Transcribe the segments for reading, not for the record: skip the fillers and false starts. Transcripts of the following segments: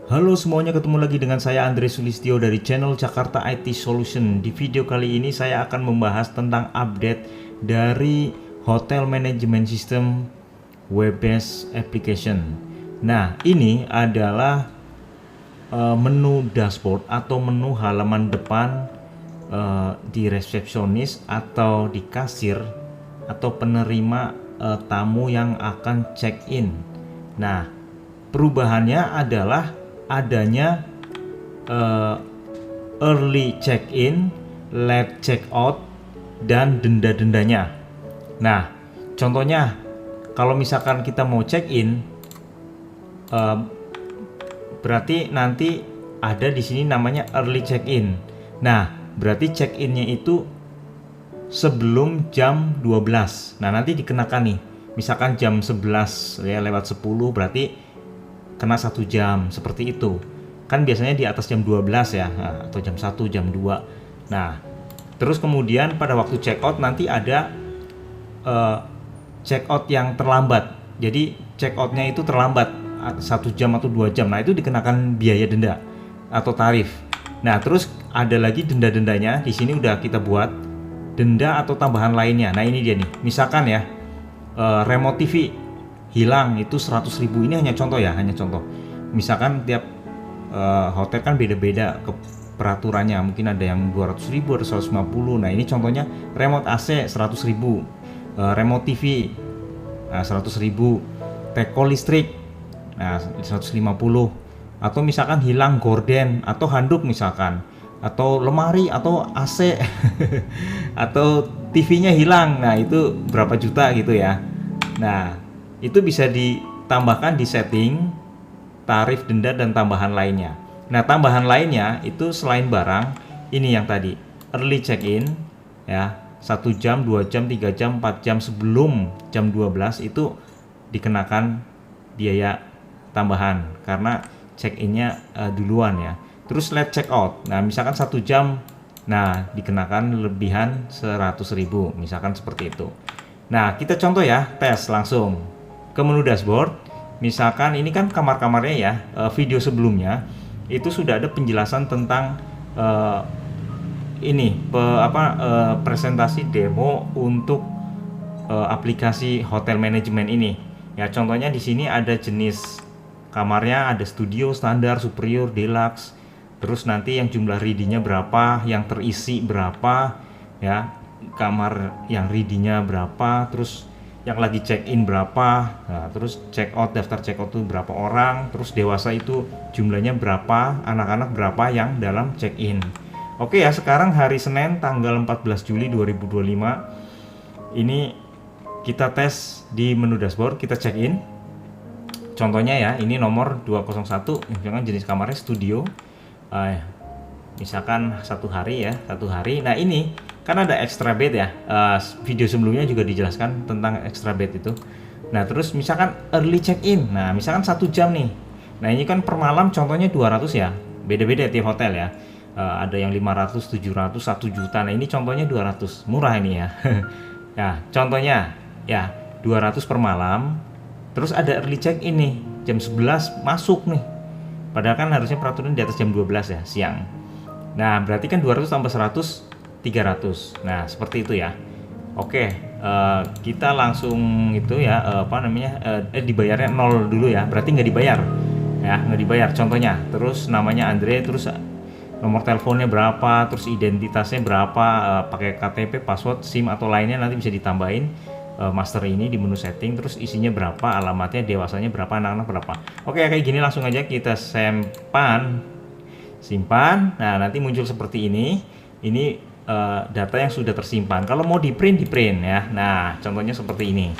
Halo semuanya, ketemu lagi dengan saya Andre Sulistyo dari channel Jakarta IT Solution. Di video kali ini saya akan membahas tentang update dari Hotel Management System web-based application. Nah, ini adalah menu dashboard atau menu halaman depan di resepsionis atau di kasir atau penerima tamu yang akan check in. Nah, perubahannya adalah adanya early check-in, late check-out, dan denda-dendanya. Nah, contohnya kalau misalkan kita mau check-in, berarti nanti ada di sini namanya early check-in. Nah, berarti check-innya itu sebelum jam 12. Nah, nanti dikenakan nih. Misalkan jam 11 ya lewat 10 berarti kena 1 jam seperti itu. Kan biasanya di atas jam 12 ya, atau jam 1, jam 2. Nah, terus kemudian pada waktu check out nanti ada check out yang terlambat. Jadi check outnya itu terlambat 1 jam atau 2 jam. Nah, itu dikenakan biaya denda atau tarif. Nah, terus ada lagi denda-dendanya. Di sini udah kita buat denda atau tambahan lainnya. Nah, ini dia nih. Misalkan ya, remote TV hilang itu 100.000. Ini hanya contoh ya, hanya contoh. Misalkan tiap hotel kan beda-beda ke peraturannya, mungkin ada yang 200.000, ada 150. Nah, ini contohnya remote AC 100.000, remote TV 100.000, teko listrik 150, atau misalkan hilang gorden atau handuk misalkan, atau lemari atau AC atau TV-nya hilang. Nah, itu berapa juta gitu ya. Nah, itu bisa ditambahkan di setting tarif denda dan tambahan lainnya. Nah, tambahan lainnya itu selain barang ini yang tadi early check-in ya, 1 jam, 2 jam, 3 jam, 4 jam sebelum jam 12 itu dikenakan biaya tambahan karena check-innya duluan ya. Terus late check-out. Nah, misalkan 1 jam, nah dikenakan lebihan 100.000 misalkan seperti itu. Nah, kita contoh ya, tes langsung ke menu dashboard. Misalkan ini kan kamar-kamarnya ya, video sebelumnya itu sudah ada penjelasan tentang presentasi demo untuk aplikasi hotel manajemen ini. Ya, contohnya di sini ada jenis kamarnya, ada studio, standar, superior, deluxe. Terus nanti yang jumlah ready-nya berapa, yang terisi berapa, ya, kamar yang ready-nya berapa, terus yang lagi check in berapa, nah, terus check out, daftar check out itu berapa orang, terus dewasa itu jumlahnya berapa, anak-anak berapa yang dalam check in. Oke ya, sekarang hari Senin tanggal 14 Juli 2025 ini kita tes di menu dashboard, kita check in. Contohnya ya, ini nomor 201, misalkan jenis kamarnya studio, misalkan 1 hari ya, 1 hari. Nah, ini kan ada extra bed ya, video sebelumnya juga dijelaskan tentang extra bed itu. Nah, terus misalkan early check in, nah misalkan 1 jam nih. Nah, ini kan per malam contohnya 200 ya, beda-beda tiap hotel ya. Ada yang 500, 700, 1 juta. Nah, ini contohnya 200, murah ini ya. Nah, contohnya ya 200 per malam. Terus ada early check in nih, jam 11 masuk nih. Padahal kan harusnya peraturan di atas jam 12 ya, siang. Nah, berarti kan 200 tambah 100, 300. Nah, seperti itu ya. Oke, kita langsung itu ya, dibayarnya 0 dulu ya. Berarti nggak dibayar ya, nggak dibayar contohnya. Terus namanya Andre, terus nomor teleponnya berapa, terus identitasnya berapa, pakai KTP, password, SIM atau lainnya nanti bisa ditambahin master ini di menu setting. Terus isinya berapa, alamatnya, dewasanya berapa, anak-anak berapa. Oke, kayak gini langsung aja kita simpan. Nah, nanti muncul seperti ini. Ini data yang sudah tersimpan. Kalau mau di print ya. Nah, contohnya seperti ini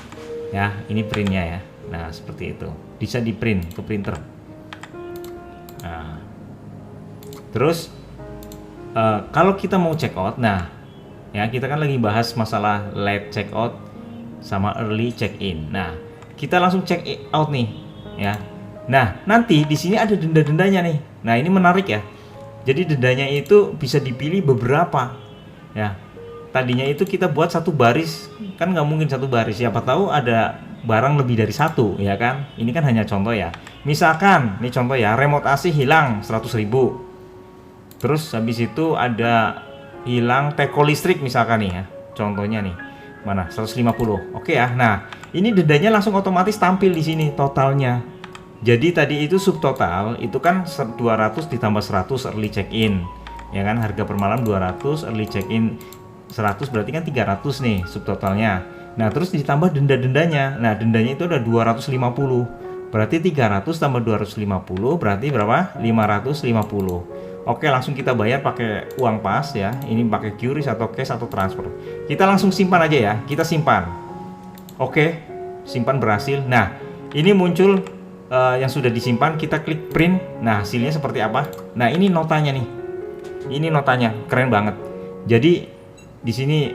ya, ini printnya ya. Nah, seperti itu bisa di print ke printer. Nah, terus kalau kita mau check out, nah ya, kita kan lagi bahas masalah late check out sama early check in. Nah, kita langsung check out nih ya. Nah, nanti di sini ada denda-dendanya nih. Nah, ini menarik ya. Jadi dendanya itu bisa dipilih beberapa ya. Tadinya itu kita buat 1 baris, kan nggak mungkin 1 baris. Siapa tahu ada barang lebih dari satu, ya kan? Ini kan hanya contoh ya. Misalkan, ini contoh ya, remote AC hilang 100.000. Terus habis itu ada hilang teko listrik misalkan nih ya. Contohnya nih. Mana? 150. Oke ya. Nah, ini dendanya langsung otomatis tampil di sini totalnya. Jadi tadi itu subtotal itu kan 200 ditambah 100 early check-in. Ya kan, harga per malam 200, early check-in 100, berarti kan 300 nih subtotalnya. Nah, terus ditambah denda-dendanya. Nah, dendanya itu ada 250. Berarti 300 tambah 250 berarti berapa? 550. Oke, langsung kita bayar pakai uang pas ya. Ini pakai QRIS atau cash atau transfer. Kita langsung simpan aja ya. Kita simpan. Oke, simpan berhasil. Nah, ini muncul yang sudah disimpan. Kita klik print. Nah, hasilnya seperti apa? Nah, ini notanya nih. Ini notanya, keren banget. Jadi di sini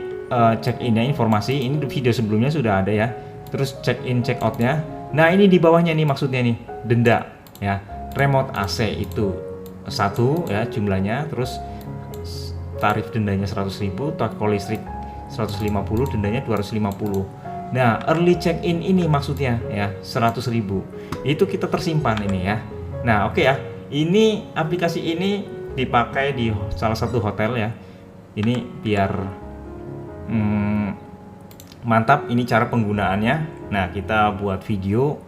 check innya informasi. Ini video sebelumnya sudah ada ya. Terus check in check outnya. Nah, ini di bawahnya nih maksudnya nih denda ya. Remote AC itu satu ya jumlahnya, terus tarif dendanya 100.000, toko listrik 150, dendanya 250. Nah, early check in ini maksudnya ya 100.000 itu kita tersimpan ini ya. Nah, oke ya, ini aplikasi ini dipakai di salah satu hotel ya. Ini biar mantap, ini cara penggunaannya. Nah, kita buat video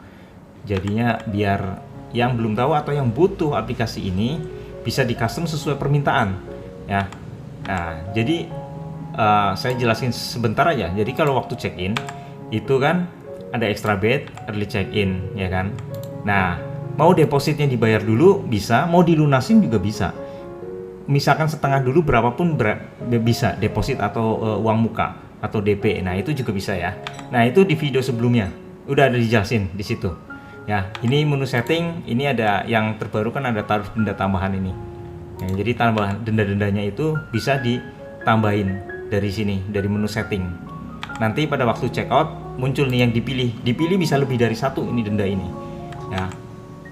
jadinya biar yang belum tahu atau yang butuh aplikasi ini bisa di custom sesuai permintaan ya. Nah, jadi saya jelasin sebentar aja. Jadi kalau waktu check in itu kan ada extra bed, early check in ya kan. Nah, mau depositnya dibayar dulu bisa, mau dilunasin juga bisa. Misalkan setengah dulu berapapun bisa deposit atau uang muka atau DP. Nah, itu juga bisa ya. Nah, itu di video sebelumnya udah ada dijelasin di situ. Ya, ini menu setting, ini ada yang terbaru kan ada tarif denda tambahan ini. Ya, jadi tambahan denda-dendanya itu bisa ditambahin dari sini, dari menu setting. Nanti pada waktu check out muncul nih yang dipilih bisa lebih dari satu ini denda ini. Ya,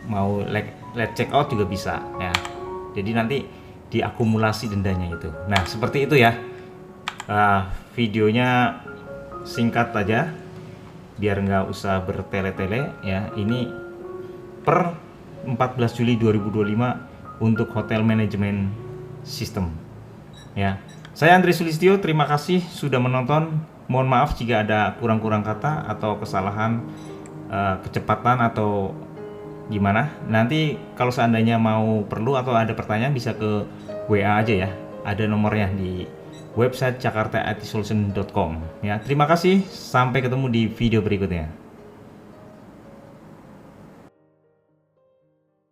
mau let check out juga bisa ya. Jadi nanti diakumulasi dendanya itu. Nah, seperti itu ya. Videonya singkat aja biar nggak usah bertele-tele ya. Ini per 14 Juli 2025 untuk hotel manajemen sistem ya. Saya Andri Sulistyo, terima kasih sudah menonton. Mohon maaf jika ada kurang-kurang kata atau kesalahan kecepatan atau gimana. Nanti kalau seandainya mau perlu atau ada pertanyaan bisa ke WA aja ya. Ada nomornya di website jakartaitsolution.com ya. Terima kasih, sampai ketemu di video berikutnya.